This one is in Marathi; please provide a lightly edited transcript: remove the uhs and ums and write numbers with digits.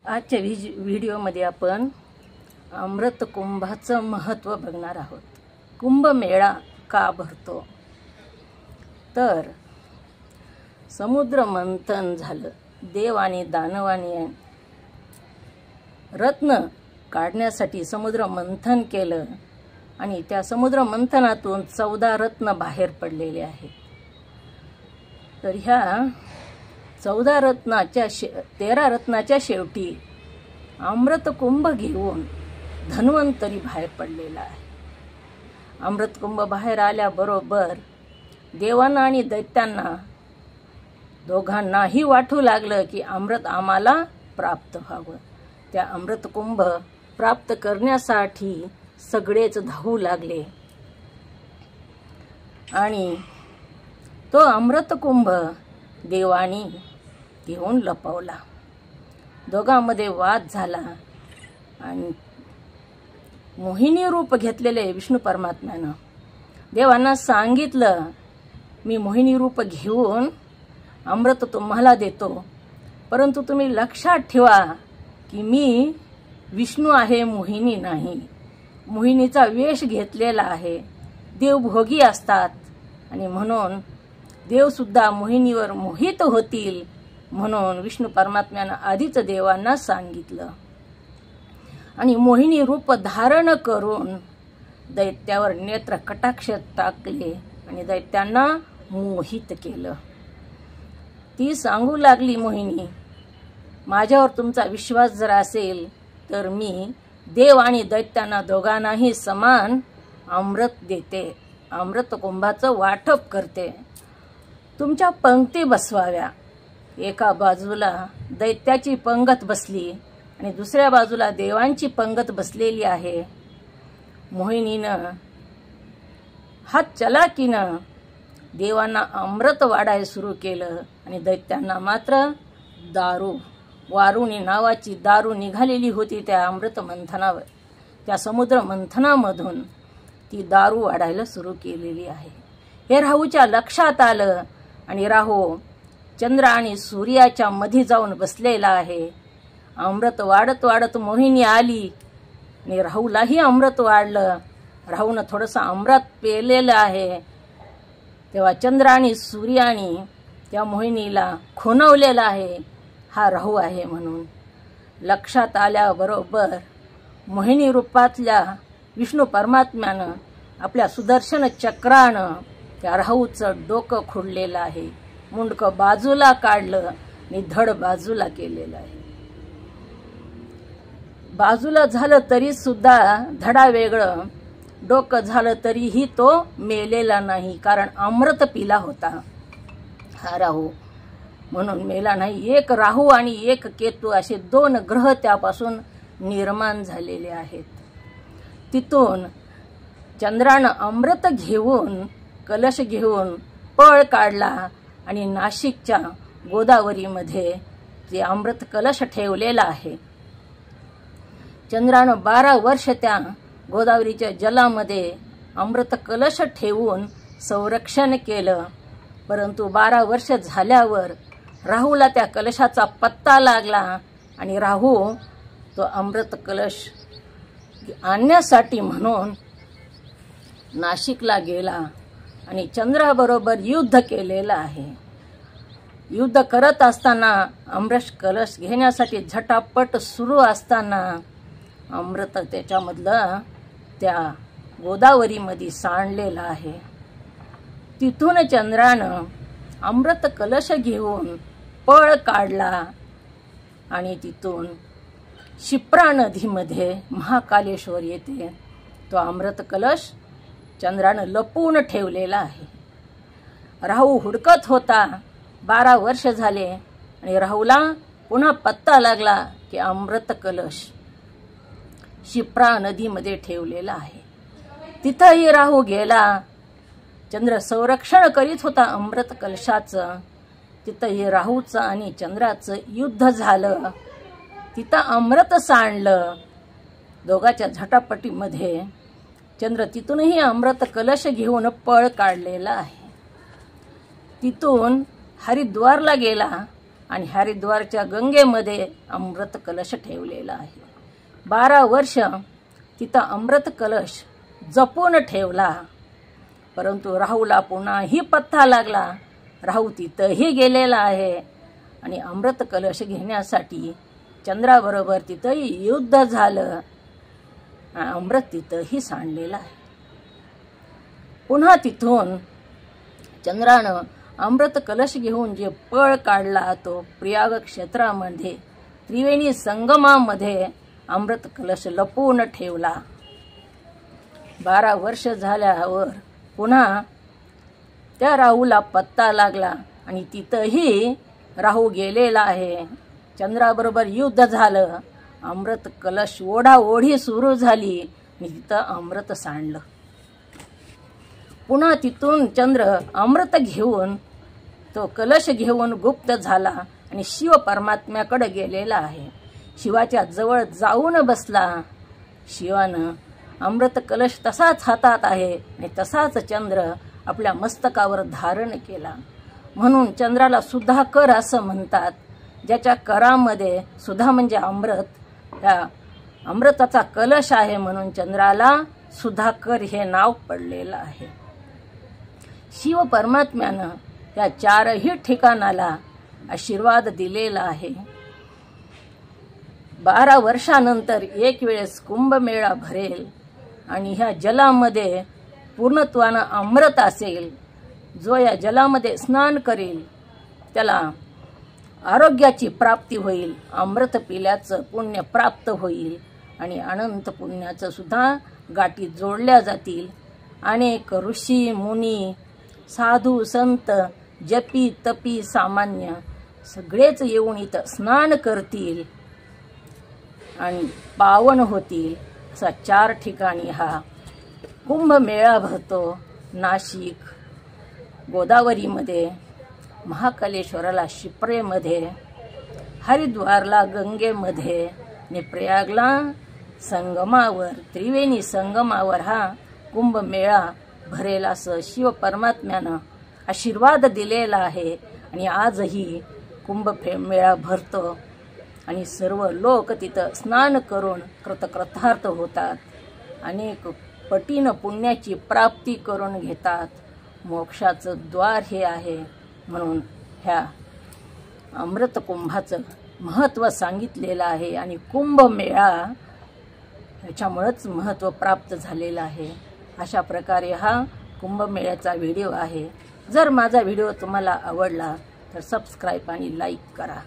आजच्या व्हिडिओमध्ये आपण अमृत कुंभाचं महत्त्व बघणार आहोत। कुंभमेळा का भरतो? तर समुद्र मंथन झालं, देव आणि दानवाने रत्न काढण्यासाठी समुद्र मंथन केलं आणि त्या समुद्र मंथनातून 14 रत्न बाहेर पडलेले आहेत। तर ह्या 14 रत्नाच्या 13 रत्नाच्या शेवटी अमृत कुंभ घेऊन धन्वंतरी बाहेर पडलेला आहे। अमृत कुंभ बाहेर आल्याबरोबर देवांना आणि दैत्यांना दोघांनाही वाटू लागलं की अमृत आम्हाला प्राप्त व्हावं। त्या अमृत कुंभ प्राप्त करण्यासाठी सगळेच धावू लागले आणि तो अमृत कुंभ देवानी घेऊन लपवला। दोघांमध्ये वाद झाला आणि मोहिनी रूप घेतलेले विष्णू परमात्म्यानं देवांना सांगितलं, मी मोहिनी रूप घेऊन अमृत तुम्हाला देतो, परंतु तुम्ही लक्षात ठेवा की मी विष्णू आहे, मोहिनी नाही। मोहिनीचा वेश घेतलेला आहे। देव भोगी असतात आणि म्हणून देव सुद्धा मोहिनीवर मोहित होतील, म्हणून विष्णू परमात्म्यानं आधीच देवांना सांगितलं आणि मोहिनी रूप धारण करून दैत्यावर नेत्र कटाक्ष टाकले आणि दैत्यांना मोहित केलं। ती सांगू लागली, मोहिनी, माझ्यावर तुमचा विश्वास जर असेल तर मी देव आणि दैत्यांना दोघांनाही समान अमृत देते, अमृत कुंभाचं वाटप करते। तुमच्या पंक्ती बसवाव्या, एका बाजूला दैत्याची पंगत बसली आणि दुसऱ्या बाजूला देवांची पंगत बसलेली आहे। मोहिनीनं हात चलाकीनं देवांना अमृत वाढायला सुरू केलं आणि दैत्यांना मात्र दारू, वारुणी नावाची दारू निघालेली होती त्या अमृत मंथनावर, त्या समुद्र मंथनामधून ती दारू वाढायला सुरू केलेली आहे। हे राहूच्या लक्षात आलं आणि राहू चंद्र आणि सूर्याच्या मध्ये जाऊन बसलेला आहे। अमृत वाढत वाढत मोहिनी आली आणि राहूलाही अमृत वाढलं। राहूनं थोडंसं अमृत पेलेलं आहे, तेव्हा चंद्र आणि सूर्याने त्या मोहिनीला खुणवलेला आहे, हा राहू आहे म्हणून। लक्षात आल्याबरोबर मोहिनी रूपातल्या विष्णू परमात्म्यानं आपल्या सुदर्शन चक्रानं त्या राहूचं डोकं खुडलेलं आहे, मुंडकं बाजूला काढलं आणि धड बाजूला केलेलं आहे। बाजूला झालं तरी सुद्धा धडा वेगळं, डोकं झालं तरीही तो मेलेला नाही, कारण अमृत पिला होता हा राहू, म्हणून मेला नाही। एक राहू आणि एक केतू असे 2 ग्रह त्यापासून निर्माण झालेले आहेत। तिथून चंद्रानं अमृत घेऊन कलश घेऊन पळ काढला आणि नाशिकच्या गोदावरीमध्ये ते अमृत कलश ठेवलेला आहे। चंद्रानं 12 वर्ष त्या गोदावरीच्या जलामध्ये अमृत कलश ठेवून संरक्षण केलं, परंतु 12 वर्ष झाल्यावर राहूला त्या कलशाचा पत्ता लागला आणि राहू तो अमृत कलश आणण्यासाठी म्हणून नाशिकला गेला आणि चंद्राबरोबर युद्ध केलेलं आहे। युद्ध करत असताना अमृत कलश घेण्यासाठी झटापट सुरू असताना अमृत त्याच्यामधलं त्या गोदावरीमध्ये सांडलेलं आहे। तिथून चंद्रानं अमृत कलश घेऊन पळ काढला आणि तिथून शिप्रा नदीमध्ये महाकालेश्वर येते तो अमृत कलश चंद्रानं लपवून ठेवलेला आहे। राहू हुडकत होता, 12 वर्ष झाले आणि राहूला पुन्हा पत्ता लागला की अमृत कलश शिप्रा नदीमध्ये ठेवलेला आहे। तिथंही राहू गेला, चंद्र संरक्षण करीत होता अमृत कलशाचं। तिथंही राहूचं आणि चंद्राचं युद्ध झालं, तिथं अमृत सांडलं। दोघांच्या झटापटीमध्ये चंद्र तिथूनही अमृत कलश घेऊन पळ काढलेला आहे। तिथून हरिद्वारला गेला आणि हरिद्वारच्या गंगेमध्ये अमृत कलश ठेवलेला आहे. 12 वर्ष तिथं अमृत कलश जपून ठेवला. परंतु राहूला पुन्हाही पत्ता लागला. राहू तिथंही गेलेला आहे आणि अमृत कलश घेण्यासाठी चंद्राबरोबर तिथंही युद्ध झालं. अमृत तिथंही सांडलेलं आहे. पुन्हा तिथून चंद्रानं अमृत कलश घेऊन जे पळ काढला तो प्रयाग क्षेत्रामध्ये त्रिवेणी संगमामध्ये अमृत कलश लपवून ठेवला. 12 वर्ष झाल्यावर पुन्हा त्या राहूला पत्ता लागला आणि तिथंही राहू गेलेला आहे. चंद्राबरोबर युद्ध झालं. अमृत कलश ओढाओढी सुरू झाली आणि तिथं अमृत सांडलं. पुन्हा तिथून चंद्र अमृत घेऊन तो कलश घेऊन गुप्त झाला आणि शिव परमात्म्याकडे गेलेला आहे. शिवाच्या जवळ जाऊन बसला. शिवानं अमृत कलश तसाच हातात आहे आणि तसाच चंद्र आपल्या मस्तकावर धारण केला. म्हणून चंद्राला सुधाकर असं म्हणतात. ज्याच्या करामध्ये सुधा म्हणजे अमृत, त्या अमृताचा कलश आहे म्हणून चंद्राला सुधाकर हे नाव पडलेलं आहे. शिव परमात्म्यानं या 4ही ठिकाणाला आशीर्वाद दिलेला आहे. 12 वर्षानंतर एक वेळेस कुंभमेळा भरेल आणि ह्या जलामध्ये पूर्णत्वानं अमृत असेल. जो या जलामध्ये स्नान करेल त्याला आरोग्याची प्राप्ती होईल. अमृत पिल्याचं पुण्य प्राप्त होईल आणि अनंत पुण्याचं सुद्धा गाठी जोडल्या जातील. अनेक ऋषी मुनी साधू संत जपी तपी सामान्य सगळेच येऊन इथं स्नान करतील आणि पावन होतील. असा 4 ठिकाणी हा कुंभमेळा भरतो. नाशिक गोदावरीमध्ये, महाकालेश्वराला शिप्रेमध्ये, हरिद्वारला गंगेमध्ये आणि प्रयागला संगमावर त्रिवेणी संगमावर हा कुंभमेळा भरेल असं शिव परमात्म्यानं आशीर्वाद दिलेला आहे. आणि आजही कुंभमेळा भरतो आणि सर्व लोक तिथं स्नान करून कृतकृतार्थ होतात. अनेक पटीनं पुण्याची प्राप्ती करून घेतात. मोक्षाचं द्वार हे आहे. म्हणून ह्या अमृत कुंभाचं महत्त्व सांगितलेलं आहे आणि कुंभमेळा ह्याच्यामुळेच महत्त्व प्राप्त झालेलं आहे. अशा प्रकारे हा कुंभमेळ्याचा व्हिडिओ आहे. जर माझा व्हिडिओ तुम्हाला आवडला तर सबस्क्राईब आणि लाईक करा.